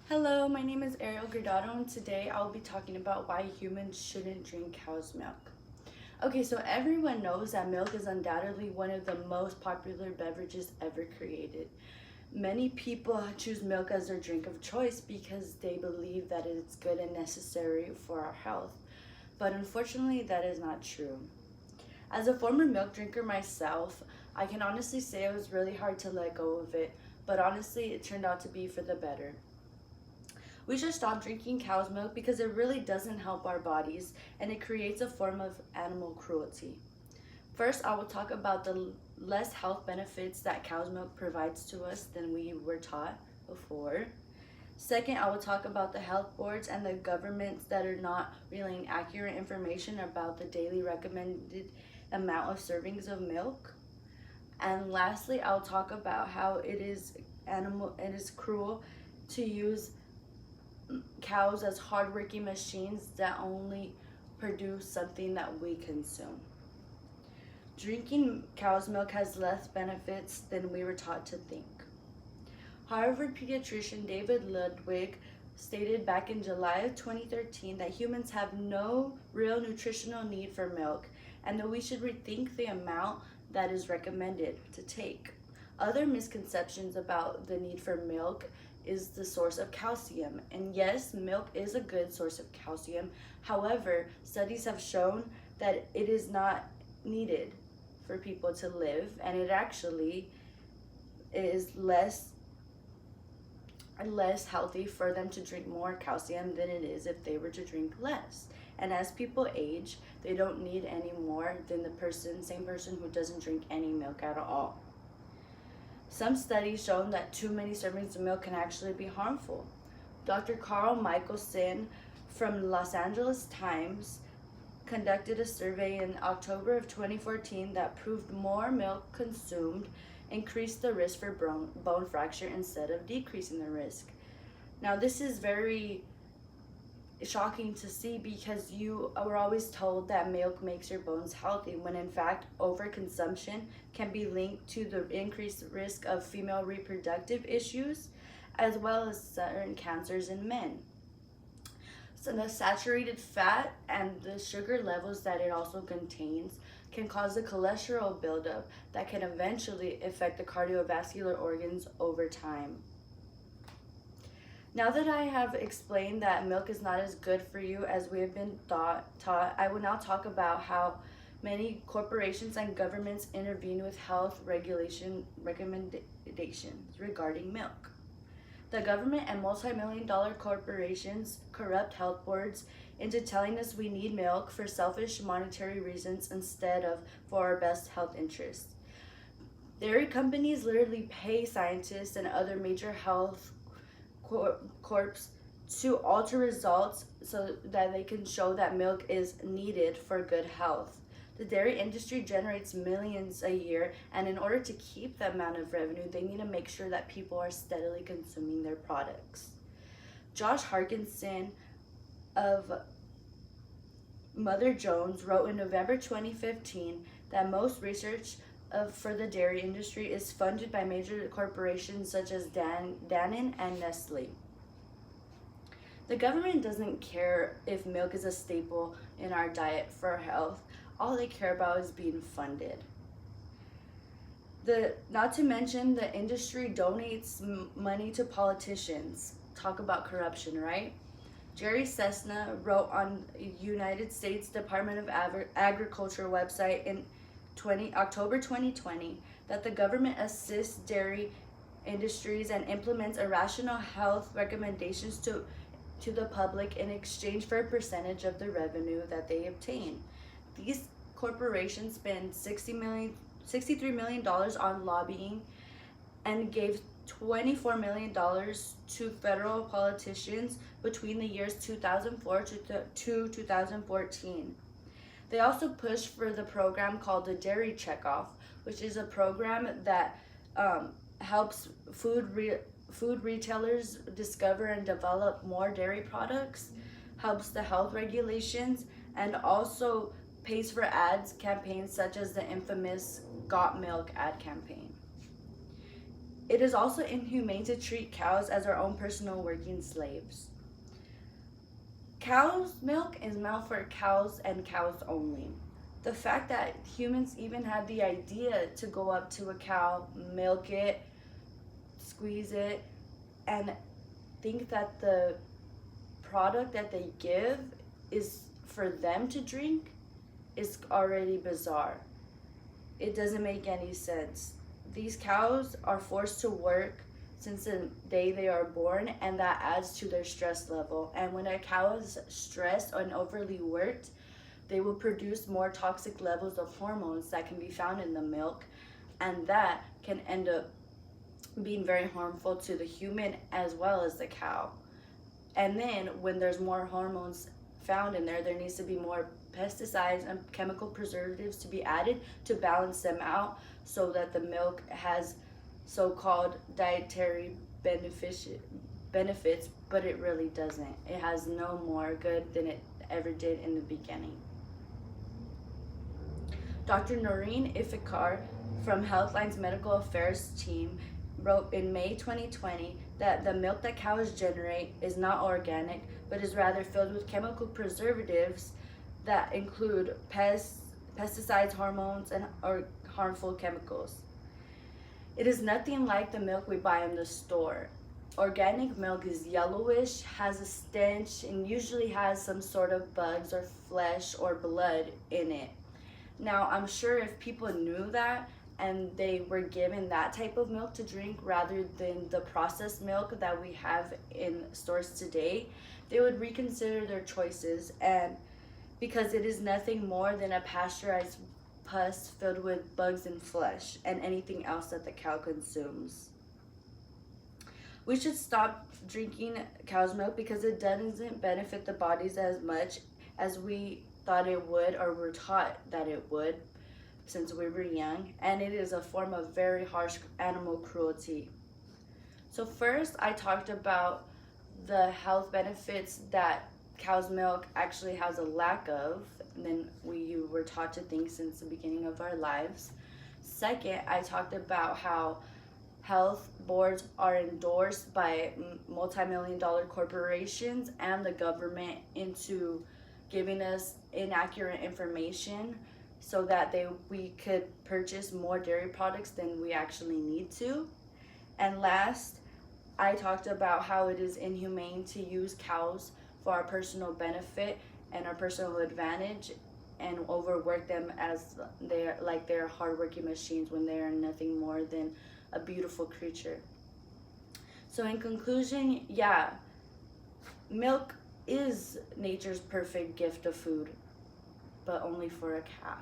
Hello, my name is Arielle Guardado, and today I'll be talking about why humans shouldn't drink cow's milk. Okay, so everyone knows that milk is undoubtedly one of the most popular beverages ever created. Many people choose milk as their drink of choice because they believe that it's good and necessary for our health. But unfortunately, that is not true. As a former milk drinker myself, I can honestly say it was really hard to let go of it, but honestly, it turned out to be for the better. We should stop drinking cow's milk because it really doesn't help our bodies and it creates a form of animal cruelty. First, I will talk about the less health benefits that cow's milk provides to us than we were taught before. Second, I will talk about the health boards and the governments that are not relaying accurate information about the daily recommended amount of servings of milk. And lastly, I'll talk about how it is cruel to use cows as hardworking machines that only produce something that we consume. Drinking cow's milk has less benefits than we were taught to think. Harvard pediatrician David Ludwig stated back in July of 2013 that humans have no real nutritional need for milk and that we should rethink the amount that is recommended to take. Other misconceptions about the need for milk is the source of calcium. And yes, milk is a good source of calcium. However, studies have shown that it is not needed for people to live, and it actually is less healthy for them to drink more calcium than it is if they were to drink less. And as people age, they don't need any more than same person who doesn't drink any milk at all. Some studies show that too many servings of milk can actually be harmful. Dr. Carl Michelson from Los Angeles Times conducted a survey in October of 2014 that proved more milk consumed increased the risk for bone fracture instead of decreasing the risk. Now, this is very shocking to see because you were always told that milk makes your bones healthy when in fact overconsumption can be linked to the increased risk of female reproductive issues as well as certain cancers in men. So the saturated fat and the sugar levels that it also contains can cause a cholesterol buildup that can eventually affect the cardiovascular organs over time. Now that I have explained that milk is not as good for you as we have been taught, I will now talk about how many corporations and governments intervene with health regulation recommendations regarding milk. The government and multi-million-dollar corporations corrupt health boards into telling us we need milk for selfish monetary reasons instead of for our best health interests. Dairy companies literally pay scientists and other major health corps to alter results so that they can show that milk is needed for good health. The dairy industry generates millions a year, and in order to keep the amount of revenue, they need to make sure that people are steadily consuming their products. Josh Harkinson of Mother Jones wrote in November 2015 that most research for the dairy industry is funded by major corporations such as Danone and Nestle. The government doesn't care if milk is a staple in our diet for our health. All they care about is being funded. Not to mention the industry donates money to politicians. Talk about corruption, right? Jerry Cessna wrote on United States Department of Agriculture website in October 2020 that the government assists dairy industries and implements irrational health recommendations to the public in exchange for a percentage of the revenue that they obtain. These corporations spend $63 million on lobbying and gave $24 million to federal politicians between the years 2004 to 2014. They also pushed for the program called the Dairy Checkoff, which is a program that helps food retailers discover and develop more dairy products, helps the health regulations, and also pays for campaigns such as the infamous Got Milk ad campaign. It is also inhumane to treat cows as our own personal working slaves. Cow's milk is meant for cows and cows only. The fact that humans even had the idea to go up to a cow, milk it, squeeze it, and think that the product that they give is for them to drink is already bizarre. It doesn't make any sense. These cows are forced to work since the day they are born, and that adds to their stress level. And when a cow is stressed and overly worked, they will produce more toxic levels of hormones that can be found in the milk, and that can end up being very harmful to the human as well as the cow. And then when there's more hormones found in there, there needs to be more pesticides and chemical preservatives to be added to balance them out so that the milk has so-called dietary benefits, but it really doesn't. It has no more good than it ever did in the beginning. Dr. Noreen Ifikar from Healthline's Medical Affairs team wrote in May 2020 that the milk that cows generate is not organic, but is rather filled with chemical preservatives that include pesticides, hormones, and harmful chemicals. It is nothing like the milk we buy in the store. Organic milk is yellowish, has a stench, and usually has some sort of bugs or flesh or blood in it. Now, I'm sure if people knew that and they were given that type of milk to drink rather than the processed milk that we have in stores today, they would reconsider their choices, and because it is nothing more than a pasteurized pus filled with bugs and flesh and anything else that the cow consumes. We should stop drinking cow's milk because it doesn't benefit the bodies as much as we thought it would or were taught that it would since we were young, and it is a form of very harsh animal cruelty. So first, I talked about the health benefits that cow's milk actually has a lack of than we were taught to think since the beginning of our lives. Second, I talked about how health boards are endorsed by multi-million-dollar corporations and the government into giving us inaccurate information so that we could purchase more dairy products than we actually need to. And last, I talked about how it is inhumane to use cows for our personal benefit and our personal advantage and overwork them as they're hardworking machines when they are nothing more than a beautiful creature. So in conclusion, yeah, milk is nature's perfect gift of food, but only for a calf.